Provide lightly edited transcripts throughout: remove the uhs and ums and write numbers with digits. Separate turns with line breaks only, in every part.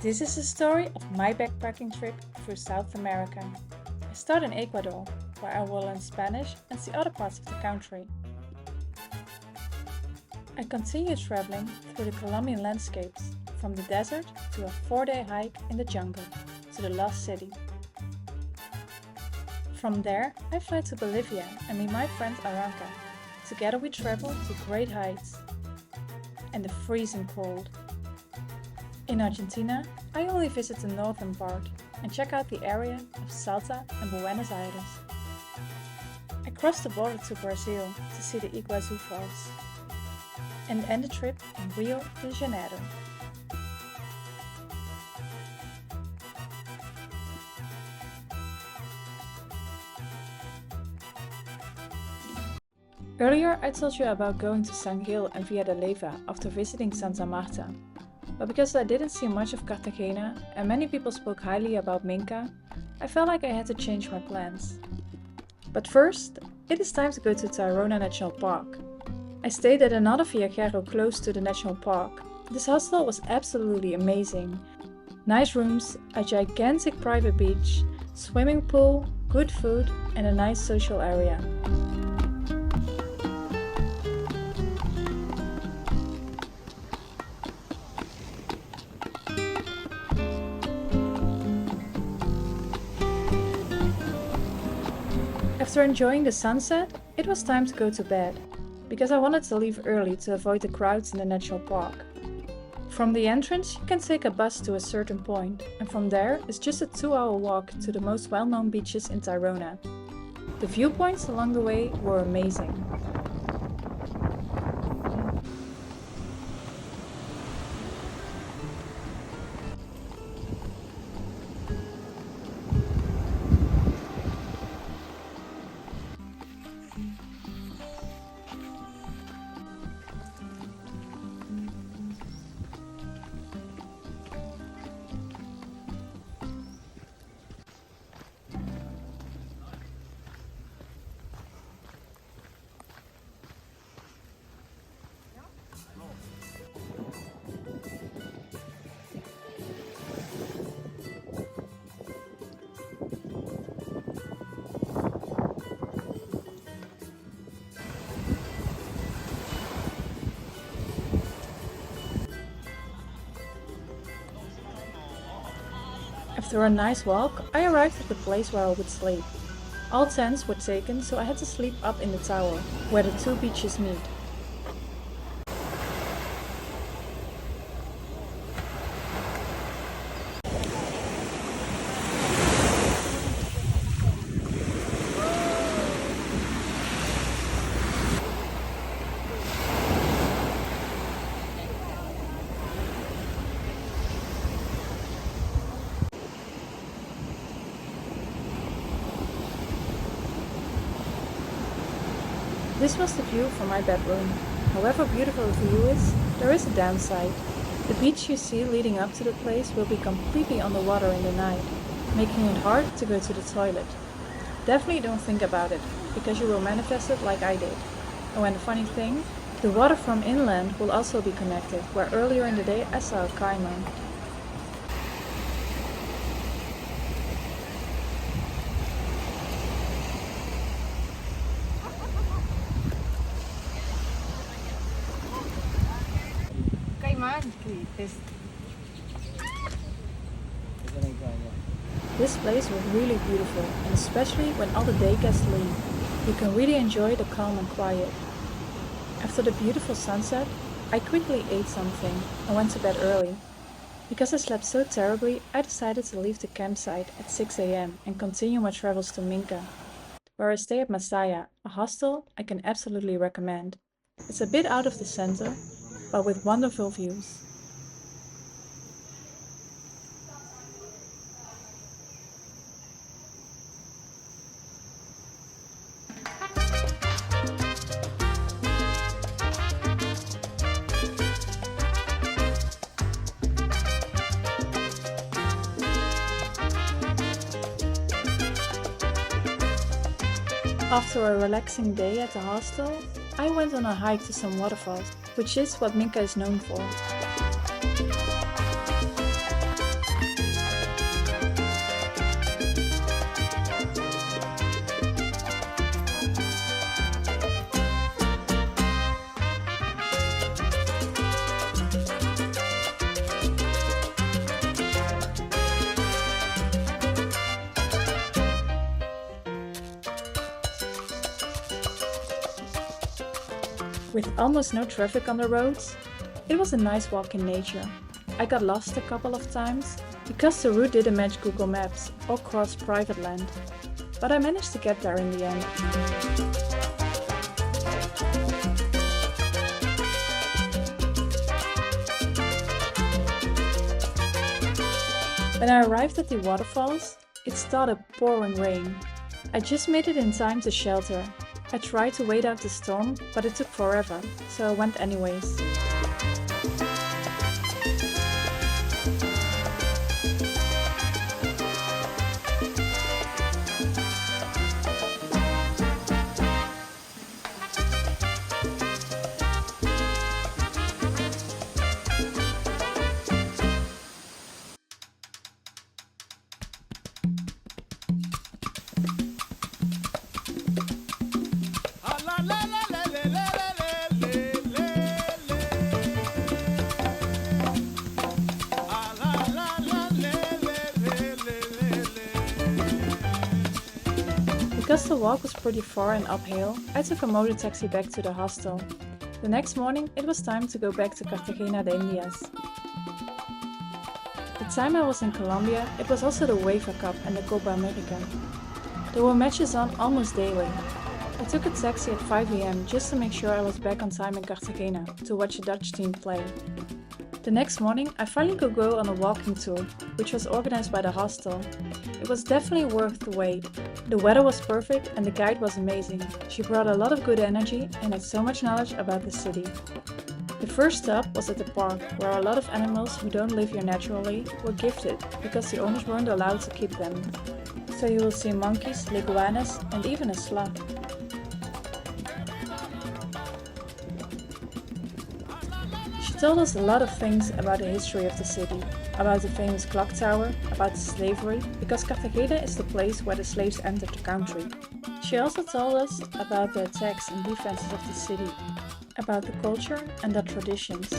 This is the story of my backpacking trip through South America. I start in Ecuador, where I will learn Spanish and see other parts of the country. I continue traveling through the Colombian landscapes, from the desert to a 4-day hike in the jungle to the lost city. From there, I fly to Bolivia and meet my friend Aranca. Together we travel to great heights and the freezing cold. In Argentina, I only visit the northern part and check out the area of Salta and Buenos Aires. I cross the border to Brazil to see the Iguazu Falls and end the trip in Rio de Janeiro. Earlier I told you about going to San Gil and Via de Leyva after visiting Santa Marta. But because I didn't see much of Cartagena and many people spoke highly about Minca, I felt like I had to change my plans. But first, it is time to go to Tayrona National Park. I stayed at another viajero close to the national park. This hostel was absolutely amazing. Nice rooms, a gigantic private beach, swimming pool, good food and a nice social area. After enjoying the sunset, it was time to go to bed, because I wanted to leave early to avoid the crowds in the national park. From the entrance you can take a bus to a certain point, and from there is just a 2-hour walk to the most well-known beaches in Tayrona. The viewpoints along the way were amazing. After a nice walk, I arrived at the place where I would sleep. All tents were taken, so I had to sleep up in the tower, where the two beaches meet. This was the view from my bedroom. However beautiful the view is, there is a downside. The beach you see leading up to the place will be completely underwater in the night, making it hard to go to the toilet. Definitely don't think about it, because you will manifest it like I did. Oh, and the funny thing, the water from inland will also be connected, where earlier in the day I saw a caiman. This place was really beautiful, and especially when all the day guests leave, you can really enjoy the calm and quiet. After the beautiful sunset, I quickly ate something and went to bed early. Because I slept so terribly, I decided to leave the campsite at 6 a.m. and continue my travels to Minca, where I stay at Masaya, a hostel I can absolutely recommend. It's a bit out of the center, but with wonderful views. After a relaxing day at the hostel, I went on a hike to some waterfalls, which is what Minca is known for. With almost no traffic on the roads, it was a nice walk in nature. I got lost a couple of times because the route didn't match Google Maps or cross private land, but I managed to get there in the end. When I arrived at the waterfalls, it started pouring rain. I just made it in time to shelter. I tried to wait out the storm, but it took forever, so I went anyways. Because the walk was pretty far and uphill, I took a motor taxi back to the hostel. The next morning, it was time to go back to Cartagena de Indias. The time I was in Colombia, it was also the UEFA Cup and the Copa America. There were matches on almost daily. I took a taxi at 5 AM just to make sure I was back on time in Cartagena to watch the Dutch team play. The next morning, I finally could go on a walking tour, which was organized by the hostel. It was definitely worth the wait. The weather was perfect and the guide was amazing. She brought a lot of good energy and had so much knowledge about the city. The first stop was at the park, where a lot of animals who don't live here naturally were gifted because the owners weren't allowed to keep them. So you will see monkeys, iguanas and even a sloth. She told us a lot of things about the history of the city, about the famous clock tower, about the slavery, because Cartagena is the place where the slaves entered the country. She also told us about the attacks and defenses of the city, about the culture and the traditions.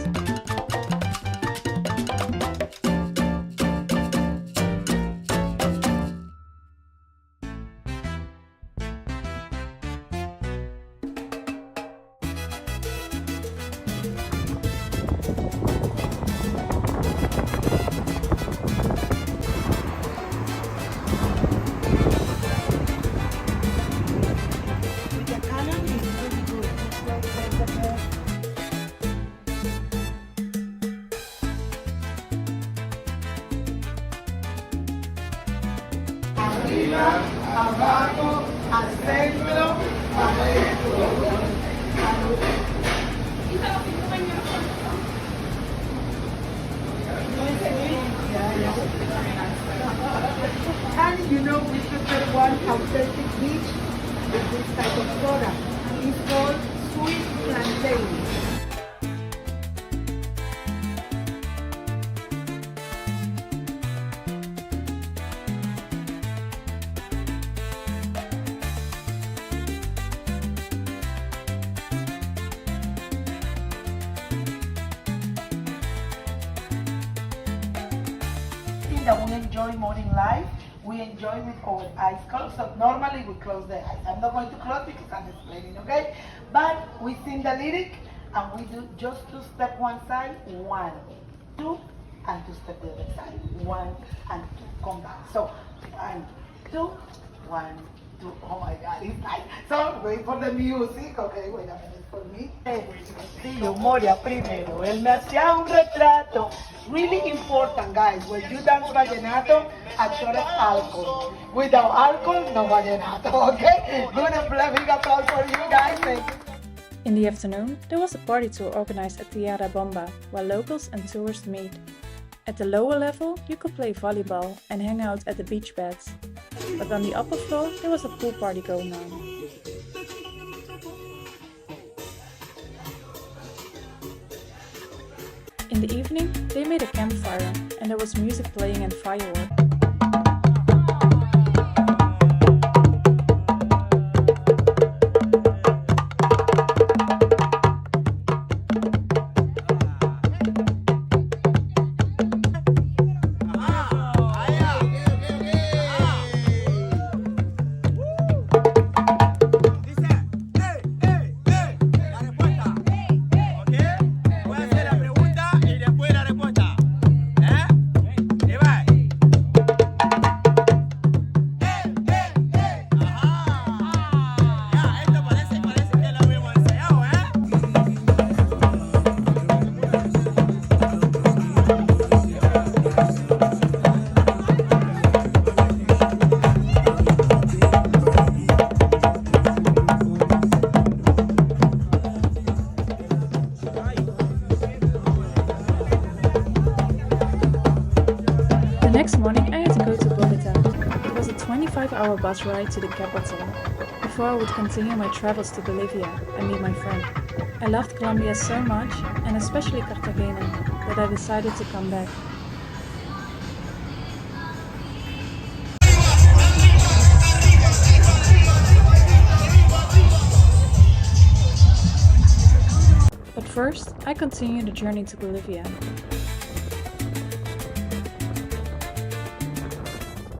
Abajo, al centro, and you know we prefer one authentic beach with this type of product. It's called sweet plantain. That we enjoy morning life, we enjoy with our eyes closed. So normally we close the eyes. I'm not going to close because I'm explaining, okay? But we sing the lyric and we do just 2 step one side, 1, 2, and 2 step the other side, 1 and 2. Come back. So 1, 2, 1, 2. Oh my God, it's nice. So wait for the music, okay? Wait a minute for me. Si yo moría primero, él me hacía un retrato. Really important, guys. When you dance vallenato, actor es alcohol. Without alcohol, no vallenato, okay? Big applause for you guys. Thank you.
In the afternoon, there was a party tour organized at Tierra Bomba, where locals and tourists meet. At the lower level, you could play volleyball and hang out at the beach beds. But on the upper floor, there was a pool party going on. In the evening, they made a campfire and there was music playing and fireworks. next morning I had to go to Bogota. It was a 25-hour bus ride to the capital, before I would continue my travels to Bolivia and meet my friend. I loved Colombia so much, and especially Cartagena, that I decided to come back. But first, I continued the journey to Bolivia.